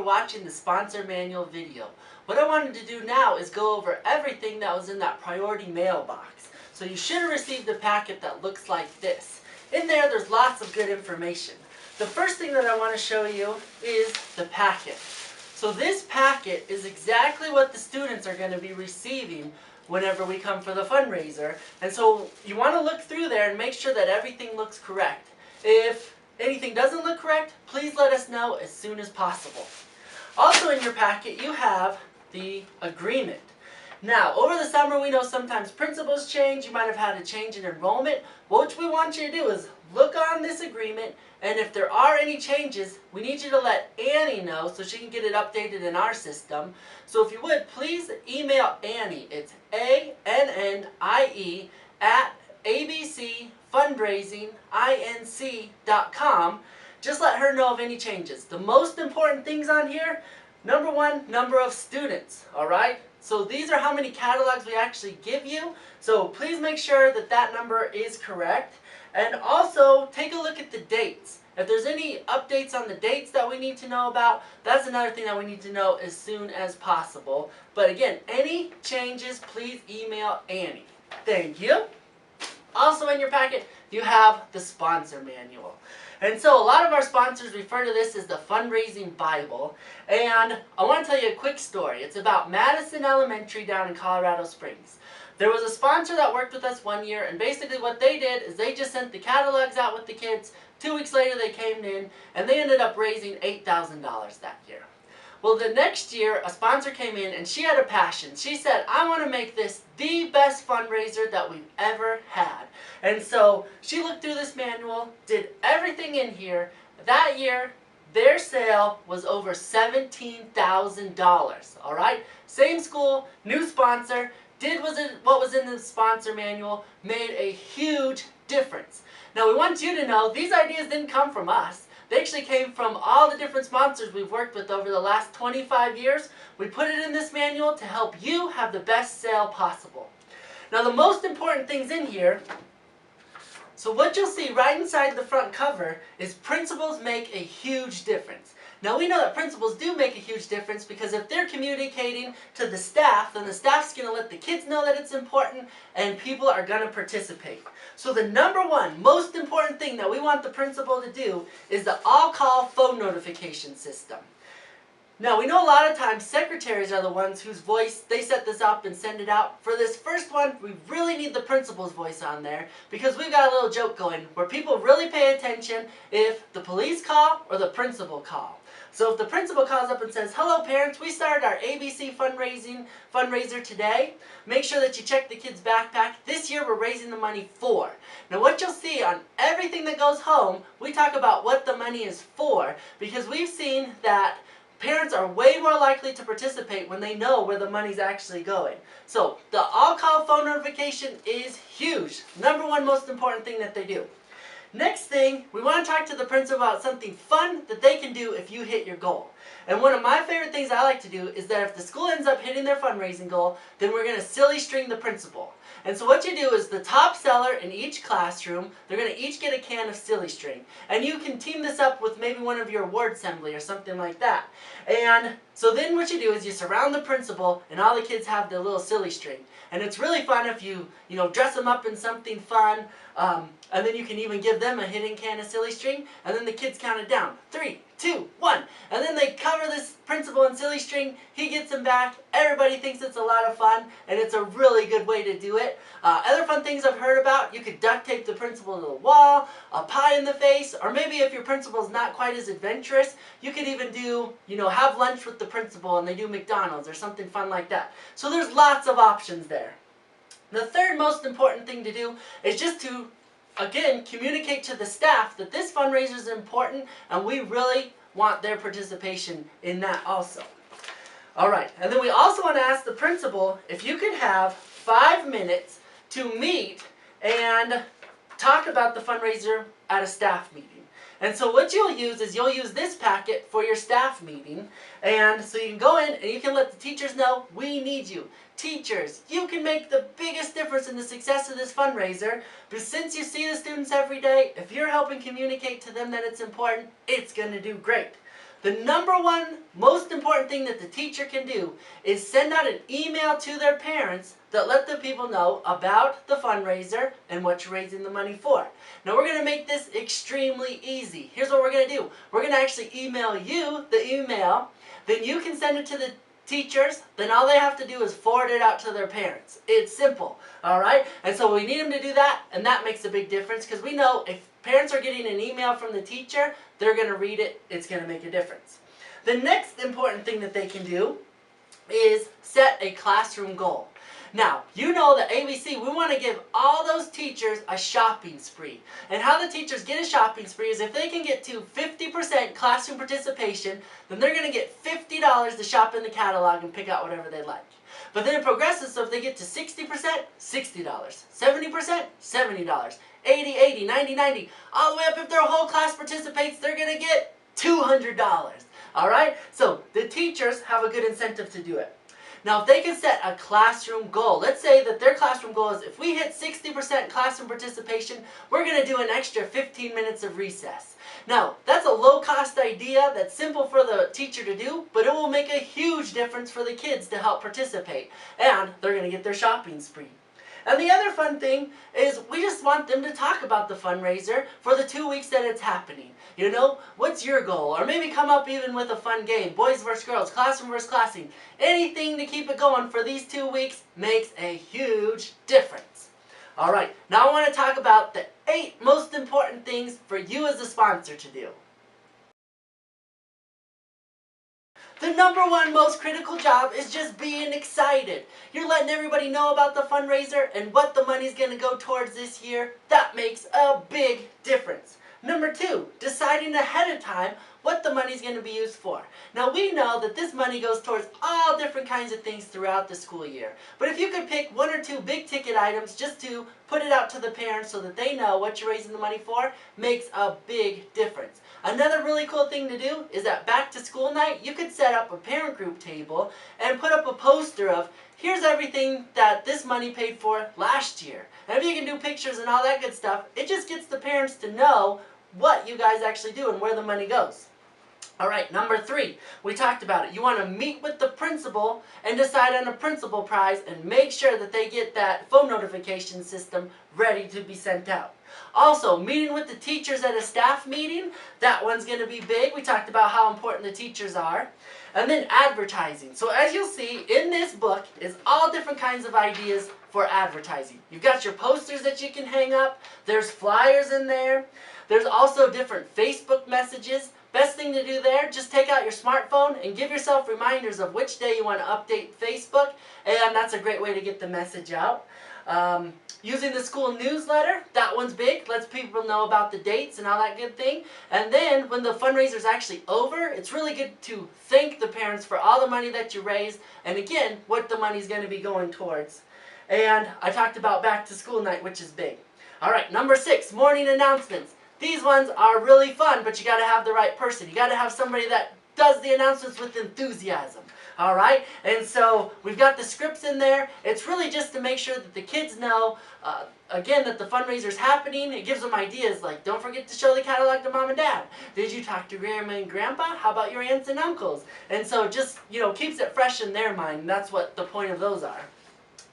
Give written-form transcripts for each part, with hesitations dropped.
watching the sponsor manual video. What I wanted to do now is go over everything that was in that priority mailbox. So you should have received a packet that looks like this. In there, there's lots of good information. The first thing that I want to show you is the packet. So this packet is exactly what the students are going to be receiving whenever we come for the fundraiser. And so you want to look through there and make sure that everything looks correct. If anything doesn't look correct, please let us know as soon as possible. Also in your packet you have the agreement. Now, over the summer we know sometimes principals change, you might have had a change in enrollment. What we want you to do is look on this agreement, and if there are any changes, we need you to let Annie know so she can get it updated in our system. So if you would, please email Annie. It's ANNIE at abcfundraisinginc.com. Just let her know of any changes. The most important things on here, number one, number of students, alright? So these are how many catalogs we actually give you. So please make sure that that number is correct. And also, take a look at the dates. If there's any updates on the dates that we need to know about, that's another thing that we need to know as soon as possible. But again, any changes, please email Annie. Thank you. Also in your packet, you have the sponsor manual. And so a lot of our sponsors refer to this as the Fundraising Bible. And I want to tell you a quick story. It's about Madison Elementary down in Colorado Springs. There was a sponsor that worked with us one year, and basically what they did is they just sent the catalogs out with the kids. 2 weeks later they came in, and they ended up raising $8,000 that year. Well, the next year, a sponsor came in, and she had a passion. She said, I want to make this the best fundraiser that we've ever had. And so she looked through this manual, did everything in here. That year, their sale was over $17,000. All right? Same school, new sponsor, did what was in the sponsor manual, made a huge difference. Now, we want you to know these ideas didn't come from us. They actually came from all the different sponsors we've worked with over the last 25 years. We put it in this manual to help you have the best sale possible. Now, the most important things in here, so what you'll see right inside the front cover is principals make a huge difference. Now, we know that principals do make a huge difference because if they're communicating to the staff, then the staff's going to let the kids know that it's important and people are going to participate. So the number one most important thing that we want the principal to do is the all-call phone notification system. Now, we know a lot of times secretaries are the ones whose voice, they set this up and send it out. For this first one, we really need the principal's voice on there because we've got a little joke going where people really pay attention if the police call or the principal call. So if the principal calls up and says, hello parents, we started our ABC fundraiser today. Make sure that you check the kids' backpack. This year we're raising the money for. Now what you'll see on everything that goes home, we talk about what the money is for because we've seen that parents are way more likely to participate when they know where the money's actually going. So the all-call phone notification is huge. Number one most important thing that they do. Next thing, we want to talk to the principal about something fun that they can do if you hit your goal. And one of my favorite things I like to do is that if the school ends up hitting their fundraising goal, then we're going to silly string the principal. And so what you do is the top seller in each classroom, they're going to each get a can of silly string. And you can team this up with maybe one of your ward assembly or something like that. And so then what you do is you surround the principal and all the kids have their little silly string. And it's really fun if you dress them up in something fun. And then you can even give them a hidden can of silly string. And then the kids count it down. 3, 2, 1. And then they cover this principal in silly string. He gets them back. Everybody thinks it's a lot of fun. And it's a really good way to do it. Other fun things I've heard about, you could duct tape the principal to the wall, a pie in the face, or maybe if your principal's not quite as adventurous, you could even do, have lunch with the principal and they do McDonald's or something fun like that. So there's lots of options there. The third most important thing to do is just to, again, communicate to the staff that this fundraiser is important and we really want their participation in that also. Alright, and then we also want to ask the principal if you could have 5 minutes to meet and talk about the fundraiser at a staff meeting. And so what you'll use is you'll use this packet for your staff meeting. And so you can go in and you can let the teachers know, we need you. Teachers, you can make the biggest difference in the success of this fundraiser. But since you see the students every day, if you're helping communicate to them that it's important, it's going to do great. The number one most important thing that the teacher can do is send out an email to their parents that let the people know about the fundraiser and what you're raising the money for. Now we're going to make this extremely easy. Here's what we're going to do. We're going to actually email you the email, then you can send it to the teachers, then all they have to do is forward it out to their parents. It's simple, alright? And so we need them to do that, and that makes a big difference because we know if parents are getting an email from the teacher, they're going to read it, it's going to make a difference. The next important thing that they can do is set a classroom goal. Now, you know that ABC, we want to give all those teachers a shopping spree. And how the teachers get a shopping spree is if they can get to 50% classroom participation, then they're going to get $50 to shop in the catalog and pick out whatever they like. But then it progresses, so if they get to 60%, $60, 70%, $70, 80, 80, 90, 90, all the way up if their whole class participates, they're going to get $200. Alright? So the teachers have a good incentive to do it. Now if they can set a classroom goal, let's say that their classroom goal is if we hit 60% classroom participation, we're going to do an extra 15 minutes of recess. Now that's a low cost idea that's simple for the teacher to do, but it will make a huge difference for the kids to help participate. And they're going to get their shopping spree. And the other fun thing is we just want them to talk about the fundraiser for the 2 weeks that it's happening. You know, what's your goal? Or maybe come up even with a fun game. Boys versus girls, classroom versus classroom. Anything to keep it going for these 2 weeks makes a huge difference. Alright, now I want to talk about the 8 most important things for you as a sponsor to do. The number one most critical job is just being excited. You're letting everybody know about the fundraiser and what the money's going to go towards this year. That makes a big difference. Number 2, deciding ahead of time what the money's going to be used for. Now we know that this money goes towards all different kinds of things throughout the school year. But if you could pick 1 or 2 big ticket items just to put it out to the parents so that they know what you're raising the money for, makes a big difference. Another really cool thing to do is at back to school night, you could set up a parent group table and put up a poster of here's everything that this money paid for last year. And if you can do pictures and all that good stuff, it just gets the parents to know what you guys actually do and where the money goes. Alright, number 3, we talked about it. You want to meet with the principal and decide on a principal prize and make sure that they get that phone notification system ready to be sent out. Also, meeting with the teachers at a staff meeting, that one's going to be big. We talked about how important the teachers are. And then advertising. So as you'll see, in this book is all different kinds of ideas for advertising. You've got your posters that you can hang up. There's flyers in there. There's also different Facebook messages. Best thing to do there, just take out your smartphone and give yourself reminders of which day you want to update Facebook, and that's a great way to get the message out. Using the school newsletter, that one's big, lets people know about the dates and all that good thing. And then when the fundraiser's actually over, it's really good to thank the parents for all the money that you raised, and again, what the money's going to be going towards. And I talked about back to school night, which is big. Alright, number 6, morning announcements. These ones are really fun, but you got to have the right person. You got to have somebody that does the announcements with enthusiasm. Alright? And so we've got the scripts in there. It's really just to make sure that the kids know, again, that the fundraiser's happening. It gives them ideas like, don't forget to show the catalog to mom and dad. Did you talk to grandma and grandpa? How about your aunts and uncles? And so just, keeps it fresh in their mind. And that's what the point of those are.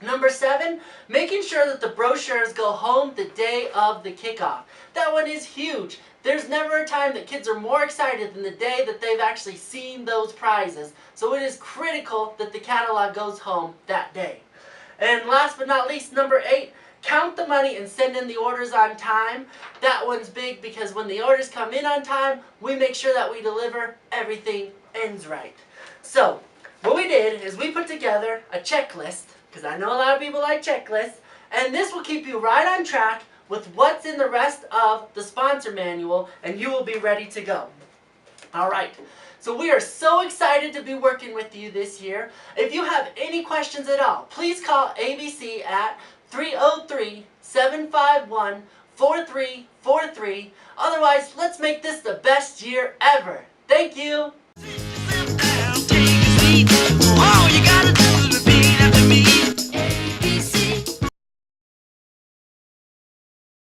Number 7, making sure that the brochures go home the day of the kickoff. That one is huge. There's never a time that kids are more excited than the day that they've actually seen those prizes. So it is critical that the catalog goes home that day. And last but not least, number 8, count the money and send in the orders on time. That one's big because when the orders come in on time, we make sure that we deliver, everything ends right. So, what we did is we put together a checklist, because I know a lot of people like checklists, and this will keep you right on track with what's in the rest of the sponsor manual, and you will be ready to go. Alright, so we are so excited to be working with you this year. If you have any questions at all, please call ABC at 303-751-4343. Otherwise, let's make this the best year ever. Thank you!